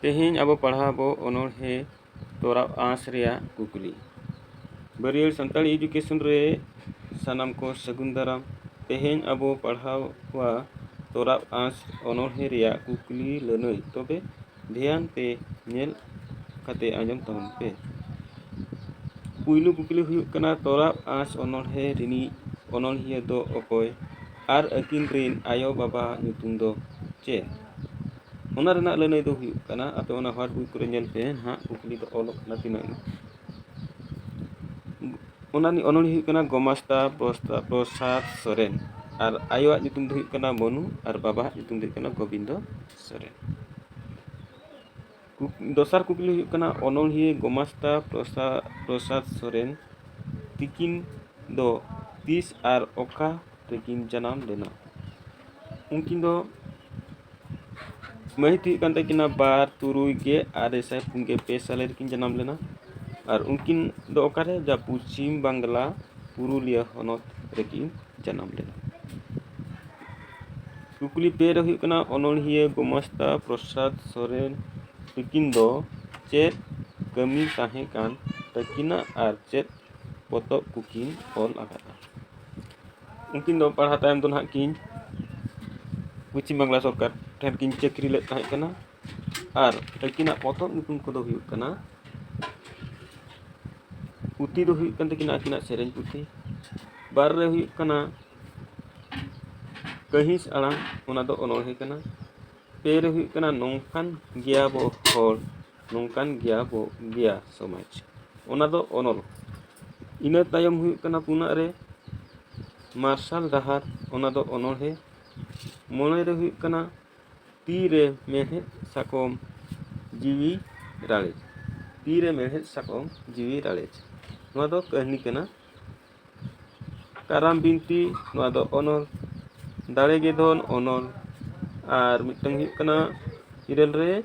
तेहें अब पढ़ाबो ओनोहे तोरा आँस रेया कुकली बरियर संताली एजुकेशन रे सानाम को सगुन दाराम। तेहें अब पढ़ावा तोरा आँस ओनोहे रेया कुकली लनई तबे ध्यान पे नेल कते आंजम तबन पे। पुइलु कुकली हुयुग कना तोरा आँस ओनोहे रिनी ओनोहिया दो अकोय आर अकिन रेन आयो बाबा nyutum दो चे ओना रेना लनई दो हुयुग कना आपे ओना व्हाट बुक करे नेल पे हाँ कुकली दो ऑलोक ना तिनाई ओनानी ओनोली हुयुग कना गोमास्ता प्रसाद सोरेन और आयोआ nyutum दो हुयुग कना मनु और बाबा nyutum दो हुयुग कना गोविंदो सोरेन। दोसार कुकली हुयुग कना ओनोलिया गोमास्ता प्रसाद सोरेन तिकिन दो 30 और ओका रेकिन जनाम लेना। उनकिन दो महित हुयुग कन तकिना 12/3/1995 साल रेकिन जनाम लेना और उनकिन दो ओकारे जा पश्चिम बांग्ला पुरुलिया हनत रेकिन जनाम लेना। कुकली पे रे हुयुग कना ओनोलिया गोमास्ता प्रसाद सोरेन तिकिन दो चेत कमी ताहे कान तकिना और चेत पोतब कुकिन ऑल आकादा। उनकिन दो पढ़ा तायम दो ना किन पश्चिम बांग्ला सरकार ठेन किन चाकरी ले ताहे कना और तकिना पोतब नुतुम को दो हुयुग कना पुती दो हुयुग कन तकिना अकिना सेरेन पुती बार रे हुयुग कना कहिस आड़ांग ओना दो ओनोहे कना। पे रे हुयुग कना नोंकान गिया बो होड़ नोंकान गिया बो गिया समाज ओना दो ओनोल। इना तायम हुयुग कना पुना रे मार्शल डाहार ओना दो ओनोहे। मोने रे हुयुग कना ती रे मेहनेत साकम जीवी रालेज ती रे मेहनेत साकम जीवी रालेज नोआ दो कहनी कना। काराम बिनती नोआ दो ओनोल दाड़े गे धन ओनोल और मिटंग हुयुग कना इरेल रे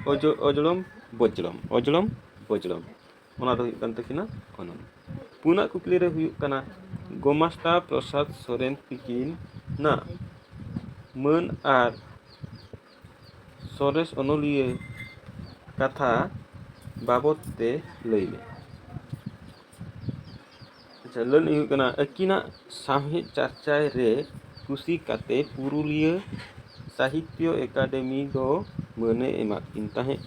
अजड़म बजड़म ओना दो हुयुग कन तकिना ओनोल। पुना कुकली रे हुयुग कना गोमास्ता प्रसाद सोरेन तिकिन ना मन और सोरेस ओनोलिया कथा बाबत ते लैले। अच्छा लन हुयुग कना अकिना सामहे चर्चाय रे कुसी काते पुरुलिया साहित्य एकाडेमी दो मने एमाकिन ताहे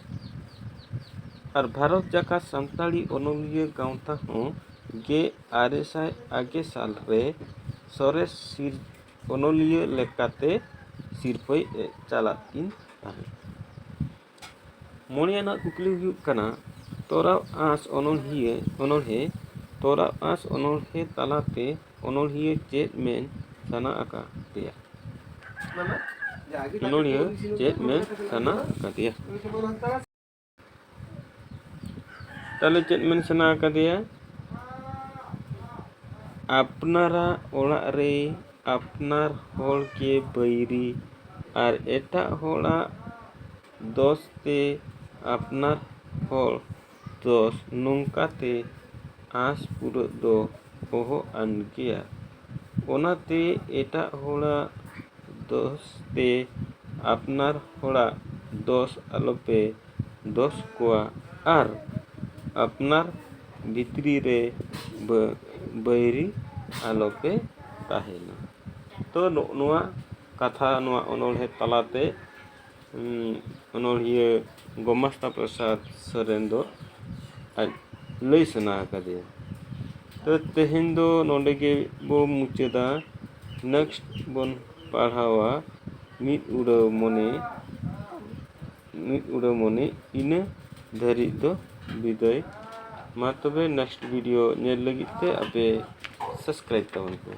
और भारत जाका संताली ओनोलिया गांवता हों गे 900 साल रे सोरेस ओनोलिया लेकाते सिरपय चालाकिन ताहे। मोनियाना कुकली हुयुग कना तोरा आँस ओनोल्हे तोरा आँस ओनोल्हे तालाते ओनोल्हिया चेत मेन साना आका देया ओनोल्हिया चेत मेन साना आका देया ताले चेत मेन साना आका देया आपनारा ओड़ा रे आपनार होड़ के बैरी और एटा होड़ा दोस्ते आपनार होड़ दोस नोंकाते आँस पुरा दो ओहो आन गया ओनाते एटा होड़ा दोस्ते आपनार होड़ा दोस आलोपे दोस कोआ और आपनार भितरी रे बैरी आलोपे ताहेना। तो नोआ कथा नोआ ओनोल्हे तालाते ओनोल्हिया गोमास्ता प्रसाद सोरेन दो लई सना आकादेया। तो तेहें दो नोंडे गे बो मुचादा नेक्स्ट बोन पढ़ावा मिद उड़ाव मने इना धरी दो विदाय मा तबे नेक्स्ट वीडियो नेल लगित ते आपे सब्सक्राइब ताबन पे।